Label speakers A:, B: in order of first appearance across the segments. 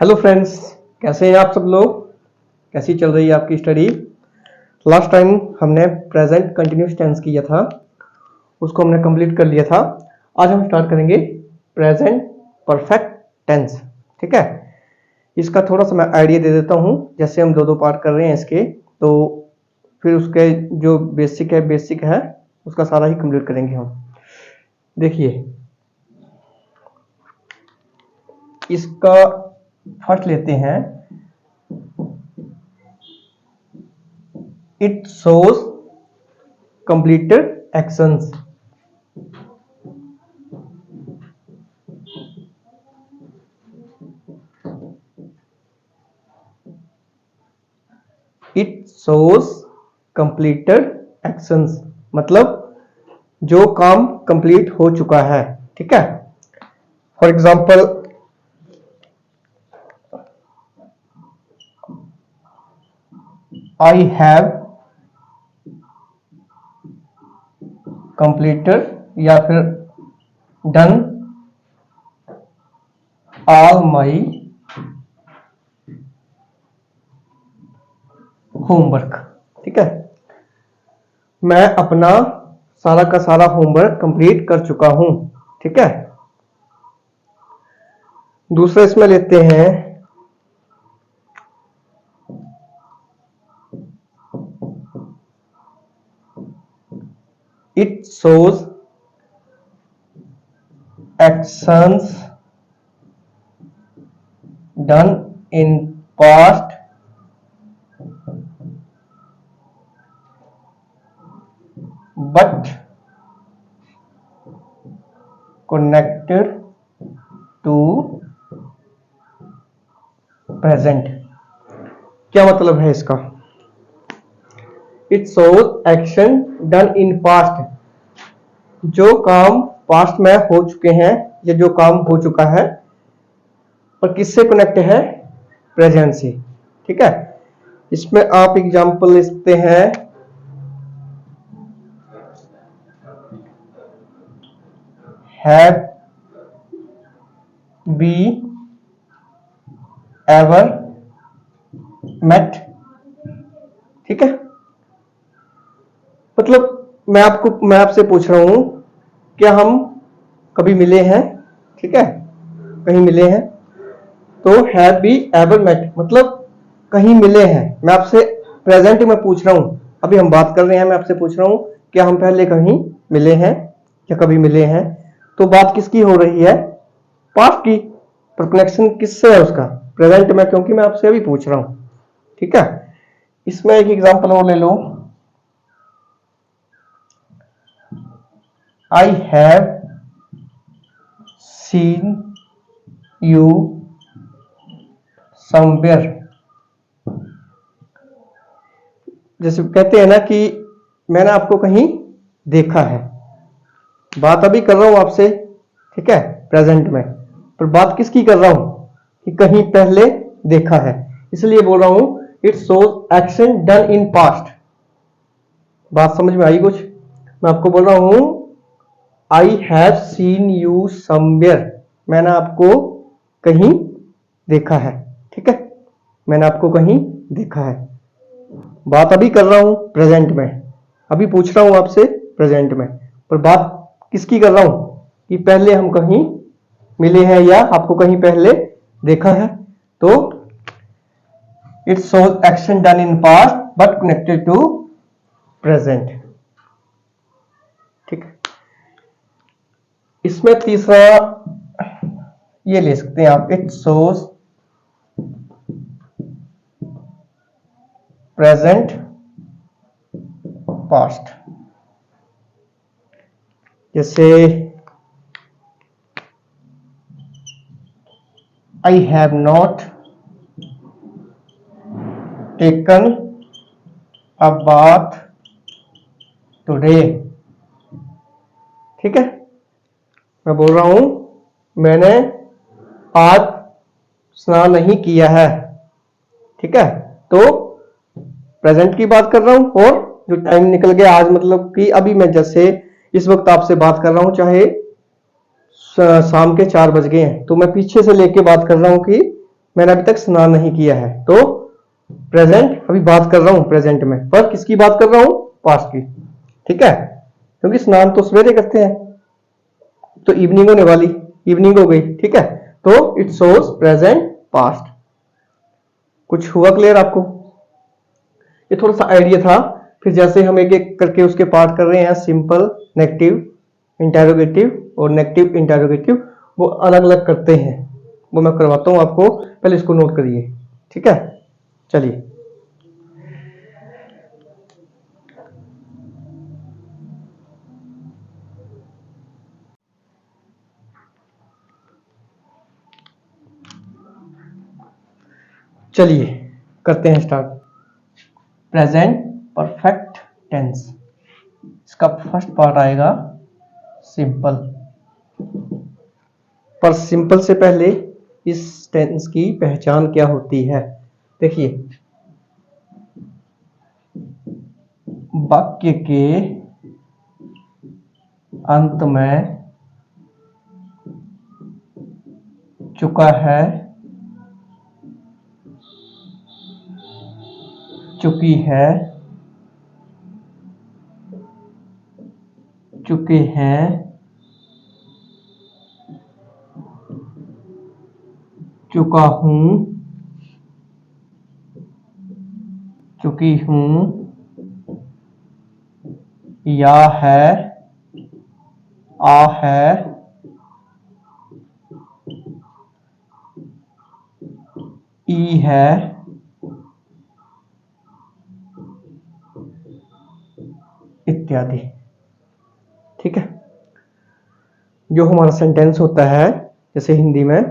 A: Hello friends, कैसे हैं आप सब लोग। कैसी चल रही है आपकी स्टडी। लास्ट टाइम हमने प्रेजेंट कंटिन्यूस टेंस किया था, उसको हमने कंप्लीट कर लिया था। आज हम स्टार्ट करेंगे प्रेजेंट परफेक्ट टेंस। ठीक है, इसका थोड़ा सा मैं आइडिया दे देता हूँ। जैसे हम दो पार्ट कर रहे हैं इसके, तो फिर उसके जो बेसिक है उसका सारा ही कंप्लीट करेंगे हम। देखिए, इसका फर्स्ट लेते हैं। It shows completed actions. It shows completed actions मतलब जो काम कंप्लीट हो चुका है। ठीक है, for example I have completed या फिर done all my homework। ठीक है, मैं अपना सारा का सारा होमवर्क कंप्लीट कर चुका हूं। ठीक है, दूसरा इसमें लेते हैं। It shows actions done in past but connected to present। क्या मतलब है इसका। It shows action done in past, जो काम पास्ट में हो चुके हैं या जो काम हो चुका है, और किससे कनेक्ट है, प्रेजेंट से। ठीक है, इसमें आप एग्जांपल ले सकते हैं। Have we ever met. ठीक है, मतलब मैं आपसे पूछ रहा हूं, क्या हम कभी मिले हैं। ठीक है, कहीं मिले हैं, तो हैव वी एवर मेट मतलब कहीं मिले हैं। मैं आपसे प्रेजेंट में पूछ रहा हूं, अभी हम बात कर रहे हैं, मैं आपसे पूछ रहा हूं क्या हम पहले कहीं मिले हैं या कभी मिले हैं। तो बात किसकी हो रही है, पास्ट की, पर कनेक्शन किससे है उसका, प्रेजेंट में, क्योंकि मैं आपसे अभी पूछ रहा हूं। ठीक है, इसमें एक एग्जांपल और ले लो। I have seen you somewhere। जैसे कहते हैं ना कि मैंने आपको कहीं देखा है। बात अभी कर रहा हूं आपसे, ठीक है, प्रेजेंट में, पर बात किसकी कर रहा हूं कि कहीं पहले देखा है, इसलिए बोल रहा हूं it shows action done in past. बात समझ में आई कुछ। मैं आपको बोल रहा हूं I have seen you somewhere, मैंने आपको कहीं देखा है। ठीक है, मैंने आपको कहीं देखा है। बात अभी कर रहा हूं प्रेजेंट में, अभी पूछ रहा हूं आपसे प्रेजेंट में, पर बात किसकी कर रहा हूं कि पहले हम कहीं मिले हैं या आपको कहीं पहले देखा है। तो it shows action done in past but connected to present. ठीक है, इसमें तीसरा ये ले सकते हैं आप। It shows present past. जैसे I have not taken a bath today. ठीक है, मैं बोल रहा हूं मैंने आज स्नान नहीं किया है। ठीक है, तो प्रेजेंट की बात कर रहा हूं, और जो टाइम निकल गया आज, मतलब कि अभी मैं जैसे इस वक्त आपसे बात कर रहा हूं, चाहे शाम के 4 बज गए हैं, तो मैं पीछे से लेके बात कर रहा हूं कि मैंने अभी तक स्नान नहीं किया है। तो प्रेजेंट अभी बात कर रहा हूं प्रेजेंट में, पर किसकी बात कर रहा हूं? पास्ट की। ठीक है, क्योंकि स्नान तो सवेरे करते हैं, तो इवनिंग होने वाली, इवनिंग हो गई। ठीक है, तो इट शोज प्रेजेंट पास्ट। कुछ हुआ क्लियर आपको? ये थोड़ा सा आइडिया था। फिर जैसे हम एक एक करके उसके पार्ट कर रहे हैं, सिंपल, नेगेटिव, इंटेरोगेटिव और नेगेटिव इंटेरोगेटिव, वो अलग अलग करते हैं, वो मैं करवाता हूं आपको। पहले इसको नोट करिए। ठीक है, चलिए। चलिए करते हैं स्टार्ट। प्रेजेंट परफेक्ट टेंस, इसका फर्स्ट पार्ट आएगा सिंपल। पर सिंपल से पहले इस टेंस की पहचान क्या होती है? देखिए, वाक्य के अंत में चुका है, चुकी है, चुके हैं, चुका हूं, चुकी हूं, या है, आ है, ई है, इत्यादि। ठीक है, जो हमारा सेंटेंस होता है जैसे हिंदी में,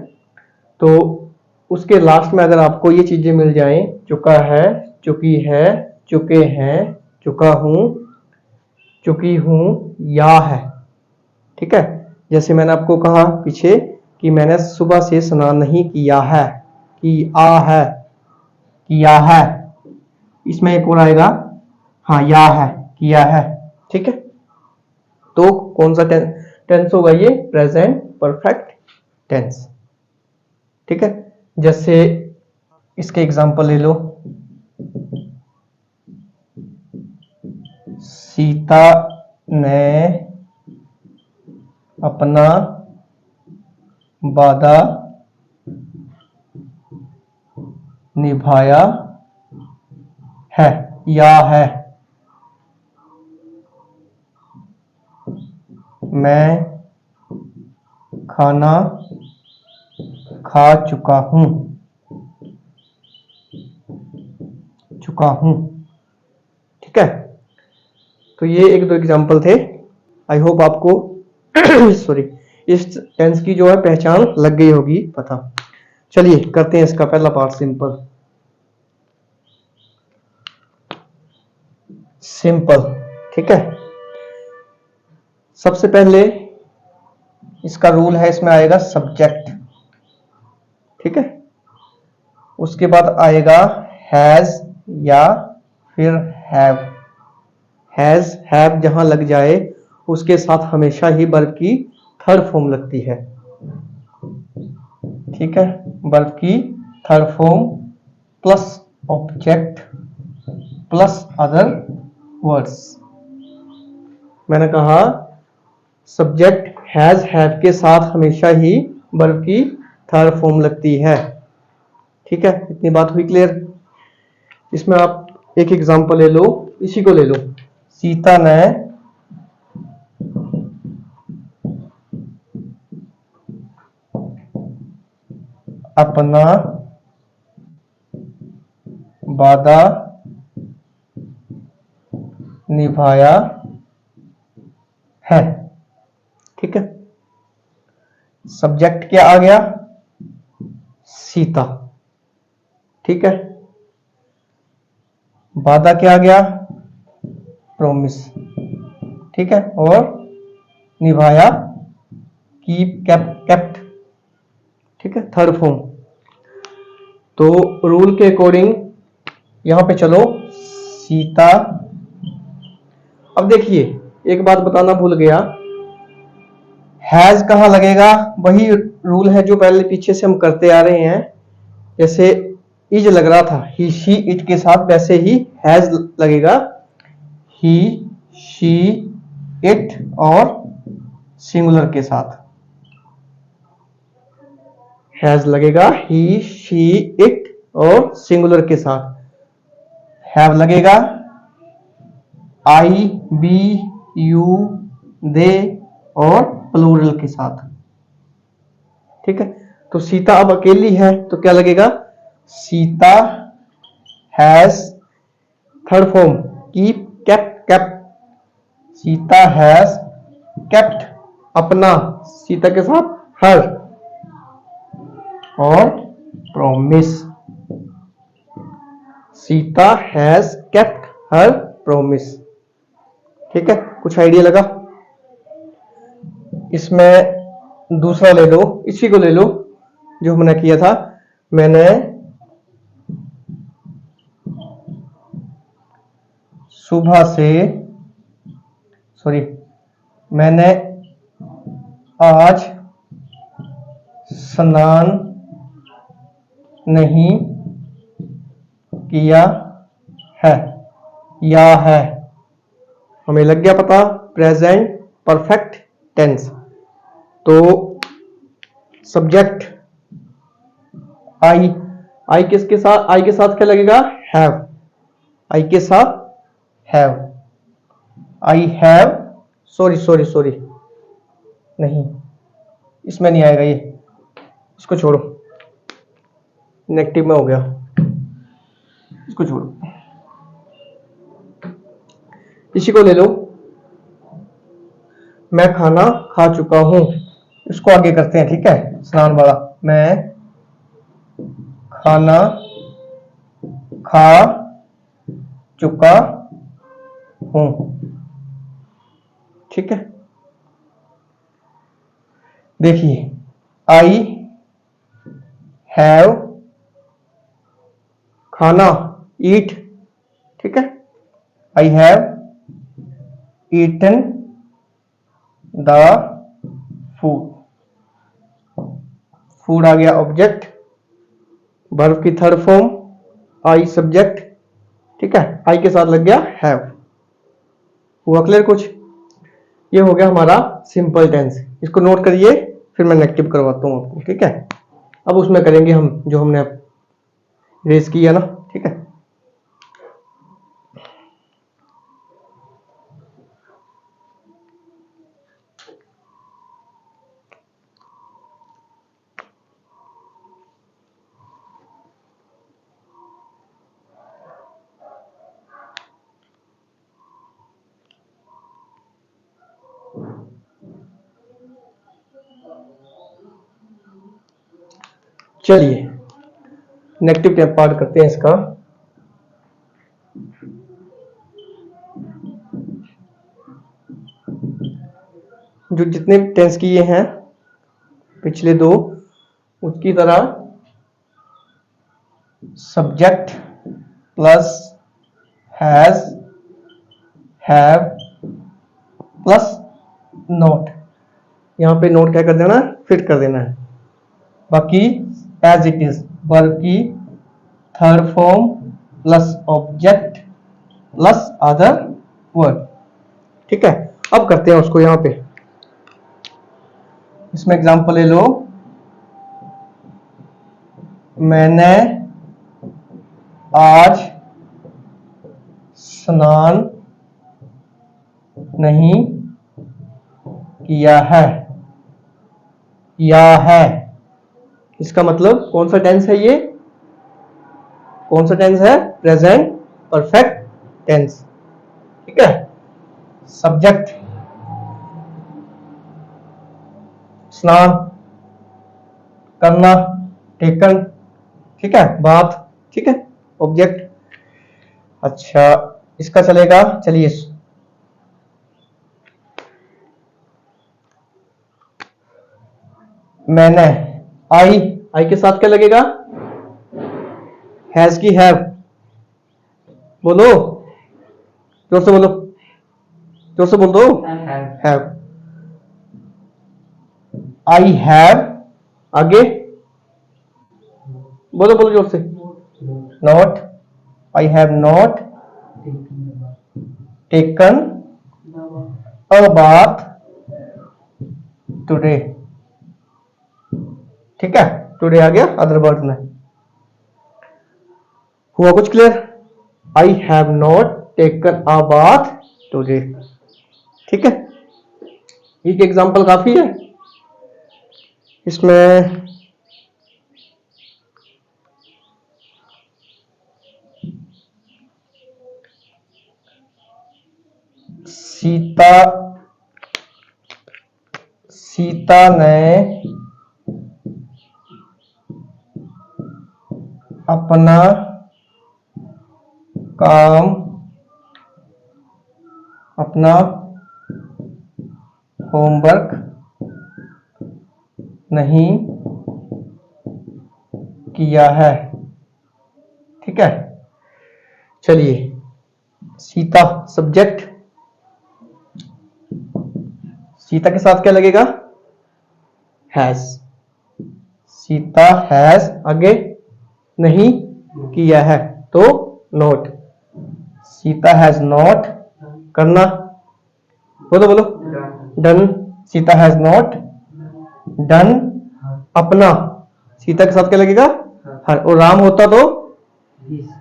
A: तो उसके लास्ट में अगर आपको ये चीजें मिल जाएं, चुका है, चुकी है, चुके हैं, चुका हूं, चुकी हूं, या है। ठीक है, जैसे मैंने आपको कहा पीछे कि मैंने सुबह से स्नान नहीं किया है, किया है, किया है, इसमें एक और आएगा, हाँ, या है, किया है। ठीक है, तो कौन सा टेंस होगा ये? Present perfect tense. ठीक है, जैसे इसके एग्जांपल ले लो। सीता ने अपना वादा निभाया है, या है। मैं खाना खा चुका हूं, चुका हूं। ठीक है, तो ये एक दो एग्जांपल थे। आई होप आपको सॉरी, इस टेंस की जो है पहचान लग गई होगी पता। चलिए करते हैं इसका पहला पार्ट, सिंपल। सिंपल, ठीक है, सबसे पहले इसका रूल है, इसमें आएगा सब्जेक्ट। ठीक है, उसके बाद आएगा हैज या फिर हैव। हैज हैव जहां लग जाए उसके साथ हमेशा ही वर्ब की थर्ड फॉर्म लगती है। ठीक है, वर्ब की third form plus object plus other words. मैंने कहा सब्जेक्ट हैज हैव के साथ हमेशा ही वर्ब की थर्ड फॉर्म लगती है। ठीक है, इतनी बात हुई क्लियर? इसमें आप एक एग्जांपल ले लो, इसी को ले लो। सीता ने अपना वादा निभाया है। ठीक है, सब्जेक्ट क्या आ गया? सीता। ठीक है, वादा क्या आ गया? प्रॉमिस। ठीक है, और निभाया कीप, केप्ट। ठीक है, थर्ड फॉर्म। तो रूल के अकॉर्डिंग यहां पे चलो, सीता। अब देखिए, एक बात बताना भूल गया, हैज कहां लगेगा? वही रूल है जो पहले पीछे से हम करते आ रहे हैं। जैसे इज लग रहा था ही शी इट के साथ, वैसे ही हैज लगेगा ही शी इट और सिंगुलर के साथ। हैज लगेगा ही शी इट और सिंगुलर के साथ। हैव लगेगा आई बी यू दे और प्लूरल के साथ। ठीक है, तो सीता अब अकेली है तो क्या लगेगा, Sita has, third form keep kept kept, Sita has kept अपना, सीता के साथ हर और promise, Sita has kept her promise. ठीक है, कुछ आइडिया लगा। इसमें दूसरा ले लो, इसी को ले लो जो हमने किया था। मैंने सुबह से, मैंने आज स्नान नहीं किया है, या है, हमें लग गया पता प्रेजेंट परफेक्ट टेंस। तो सब्जेक्ट आई किसके साथ, आई के साथ क्या लगेगा, हैव, आई के साथ हैव, आई हैव, सॉरी नहीं, इसमें नहीं आएगा ये, इसको छोड़ो, नेगेटिव में हो गया, इसको छोड़ो, इसी को ले लो। मैं खाना खा चुका हूं, इसको आगे करते हैं। ठीक है, स्नान वाला, मैं खाना खा चुका हूं। ठीक है, देखिए आई हैव खाना ईट, ठीक है, I have eaten the food आ गया ऑब्जेक्ट, वर्ब की थर्ड फॉर्म आई सब्जेक्ट। ठीक है, आई के साथ लग गया हैव। हुआ क्लियर कुछ? ये हो गया हमारा सिंपल टेंस। इसको नोट करिए, फिर मैं नेगेटिव करवाता हूं आपको। ठीक है, अब उसमें करेंगे हम जो हमने रेस किया ना। ठीक है, चलिए नेगेटिव पार्ट करते हैं इसका। जो जितने टेंस किए हैं पिछले दो, उसकी तरह subject plus has have plus note, यहां पे नोट क्या कर देना, फिट कर देना है। बाकी एज इट इज, वर्ब की third form plus object plus other word. ठीक है, अब करते हैं उसको। यहां पे इसमें एग्जांपल ले लो, मैंने आज स्नान नहीं किया है, या है, इसका मतलब कौन सा टेंस है ये, कौन सा टेंस है, प्रेजेंट परफेक्ट टेंस। ठीक है, सब्जेक्ट स्नान, करना टेकन, ठीक है, बात, ठीक है, ऑब्जेक्ट। अच्छा इसका चलेगा, चलिए मैंने, आई के साथ क्या लगेगा, हैज की हैव, बोलो जोर से बोलो, जोर से बोल दो, हैव, आई हैव, आगे बोलो बोलो जोर से। Not, I have not taken a bath today. ठीक है, टुडे आ गया अदर वर्ड में। हुआ कुछ clear? I have not taken a bath today. ठीक है, एक एग्जांपल काफी है इसमें। सीता ने अपना काम, अपना होमवर्क नहीं किया है। ठीक है, चलिए, सीता सब्जेक्ट, सीता के साथ क्या लगेगा? हैज। सीता हैज, आगे नहीं किया है तो नॉट। सीता हैज नॉट, करना, बोलो बोलो, done. Sita has not done अपना, सीता के साथ क्या लगेगा? हर, और राम होता तो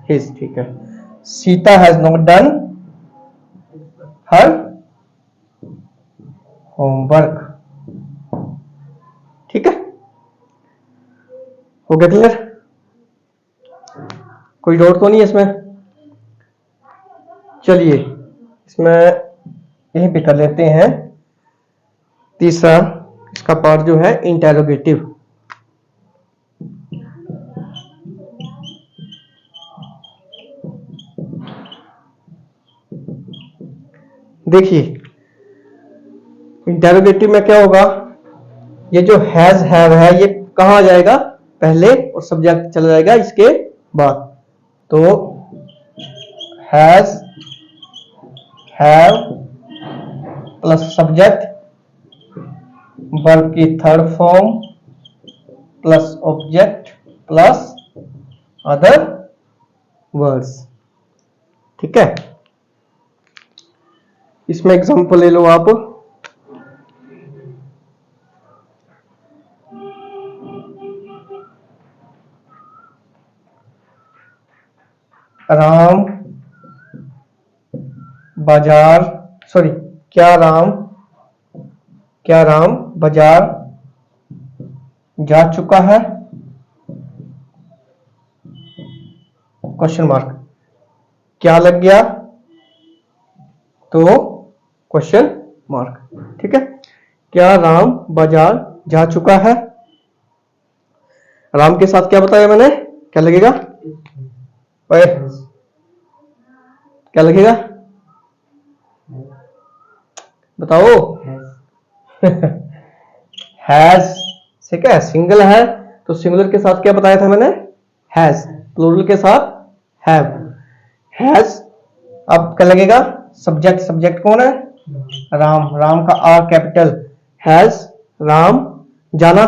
A: हिज। ठीक है, Sita has not done her homework. ठीक है, हो गया क्लियर? कोई डाउट तो नहीं है इसमें? चलिए, इसमें यहीं पे कर लेते हैं तीसरा इसका पार्ट जो है इंटेरोगेटिव। देखिए, इंटेरोगेटिव में क्या होगा? ये जो हैज हैव है ये कहां जाएगा? पहले, और सब्जेक्ट चला जाएगा इसके बाद। तो has have plus subject, verb की third form plus object plus other words. ठीक है, इसमें एग्जांपल ले लो आप। राम बाजार, सॉरी, क्या राम बाजार जा चुका है? Question mark. क्या लग गया तो क्वेश्चन मार्क। ठीक है, क्या राम बाजार जा चुका है? राम के साथ क्या बताया मैंने? क्या लगेगा? ओए, क्या लगेगा बताओ? हैज से क्या सिंगल है तो सिंगुलर के साथ क्या बताया था मैंने? हैज। प्लूरल के साथ हैव। हैज, अब क्या लगेगा? सब्जेक्ट, सब्जेक्ट कौन है? राम, राम का आर कैपिटल। हैज राम जाना,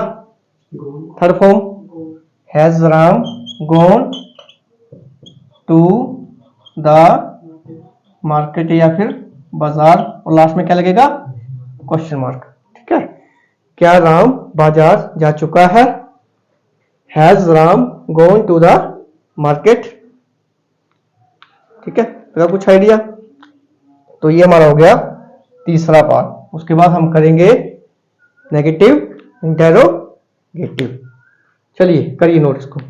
A: third form, has Ram gone to the market या फिर बाजार, और लास्ट में क्या लगेगा? Question mark. ठीक है, क्या राम बाजार जा चुका है? Has Ram gone to the market. ठीक है, तो कुछ आइडिया? तो ये हमारा हो गया तीसरा पार्ट। उसके बाद हम करेंगे नेगेटिव इंटेरोगेटिव। चलिए करिए नोट इसको।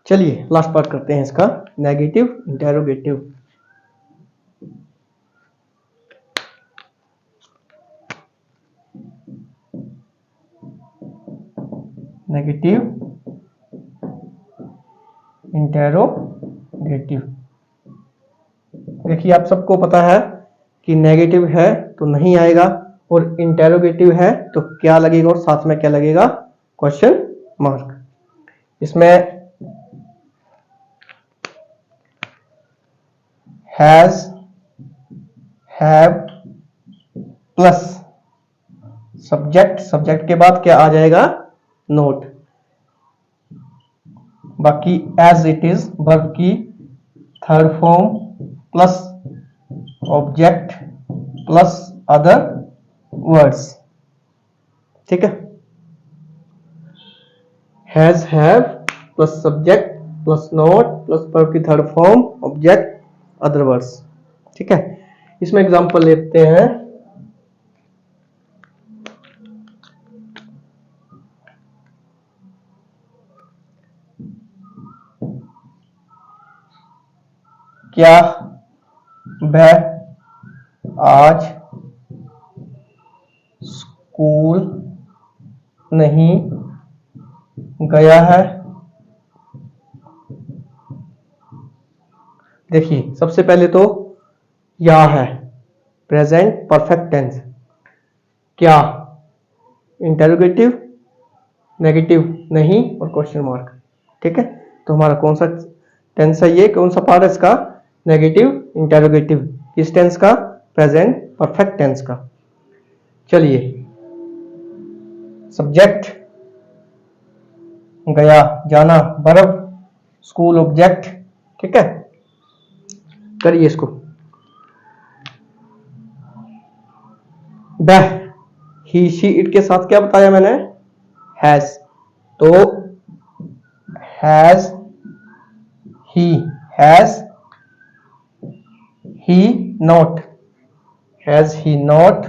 A: चलिए लास्ट पार्ट करते हैं इसका, नेगेटिव इंटेरोगेटिव। Negative interrogative. देखिए, आप सबको पता है कि नेगेटिव है तो नहीं आएगा, और इंटेरोगेटिव है तो क्या लगेगा, और साथ में क्या लगेगा? Question mark. इसमें has, have plus subject, subject के बाद क्या आ जाएगा, नोट। बाकी एज इट इज वर्ब की third form plus object plus other words, ठीक है। Has, have plus subject plus not plus verb की third form object other words, ठीक है। इसमें एग्जांपल लेते हैं। क्या वह आज स्कूल नहीं गया है? देखिए सबसे पहले तो या है प्रेजेंट परफेक्ट टेंस, क्या इंटेरोगेटिव, नेगेटिव नहीं और क्वेश्चन मार्क, ठीक है। तो हमारा कौन सा टेंस है, ये कौन सा पार्ट है इसका, नेगेटिव इंटेरोगेटिव, किस टेंस का, प्रेजेंट परफेक्ट टेंस का। चलिए सब्जेक्ट गया, जाना, वर्ब, स्कूल ऑब्जेक्ट, ठीक है। करिए इसको। वह, ही, शी, इट के साथ क्या बताया मैंने, हैज, तो has he, has he not, has he not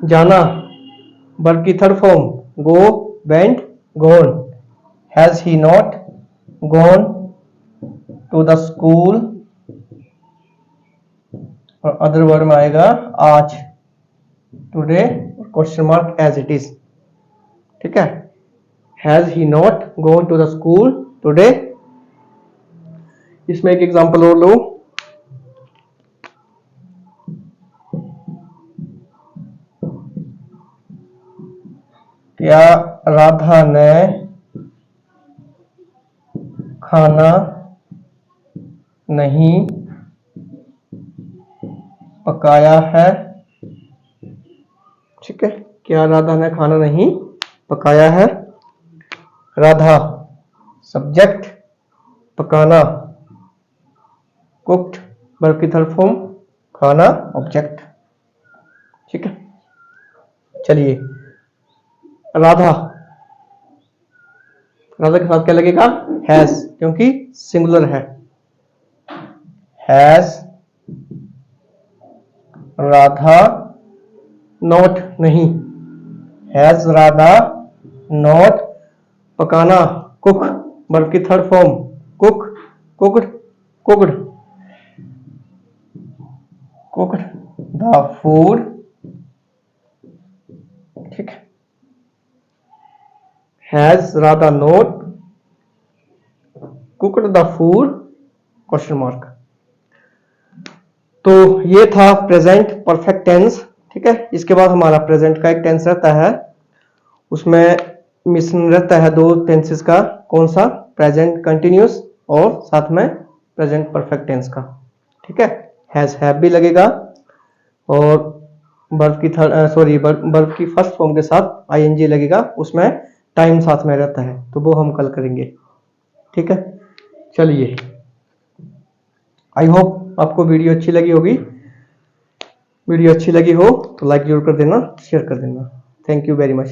A: जाना, वर्ब की third form go, went, gone, has he not gone to the school, और अदर वर्ड में आएगा आज, today, question mark, as it is, ठीक है। Has he not gone to the school today. इसमें एक एग्जांपल और लो। क्या राधा ने खाना नहीं पकाया है? ठीक है, क्या राधा ने खाना नहीं पकाया है। राधा सब्जेक्ट, पकाना कुक्ड, वर्ब की थर्ड फॉर्म, खाना ऑब्जेक्ट, ठीक है। चलिए राधा, राधा के साथ क्या लगेगा, हैज, क्योंकि सिंगुलर है। हैज राधा नॉट नहीं, हैज राधा नॉट पकाना कुक, वर्ब की third form cook, cooked, cooked, cooked the food, ठीक है। Has Radha not cooked the food, question mark. तो ये था प्रेजेंट परफेक्ट टेंस, ठीक है। इसके बाद हमारा प्रेजेंट का एक टेंस रहता है, उसमें मिश्रण रहता है दो टेंसेस का, कौन सा, प्रेजेंट कंटिन्यूस और साथ में प्रेजेंट परफेक्ट टेंस का, ठीक है। हैज, हैव भी लगेगा और वर्ब की वर्ब की फर्स्ट फॉर्म के साथ आईएनजी लगेगा, उसमें टाइम साथ में रहता है, तो वो हम कल करेंगे, ठीक है। चलिए आई होप आपको वीडियो अच्छी लगी होगी। वीडियो अच्छी लगी हो तो लाइक जरूर कर देना, शेयर कर देना। Thank you very much.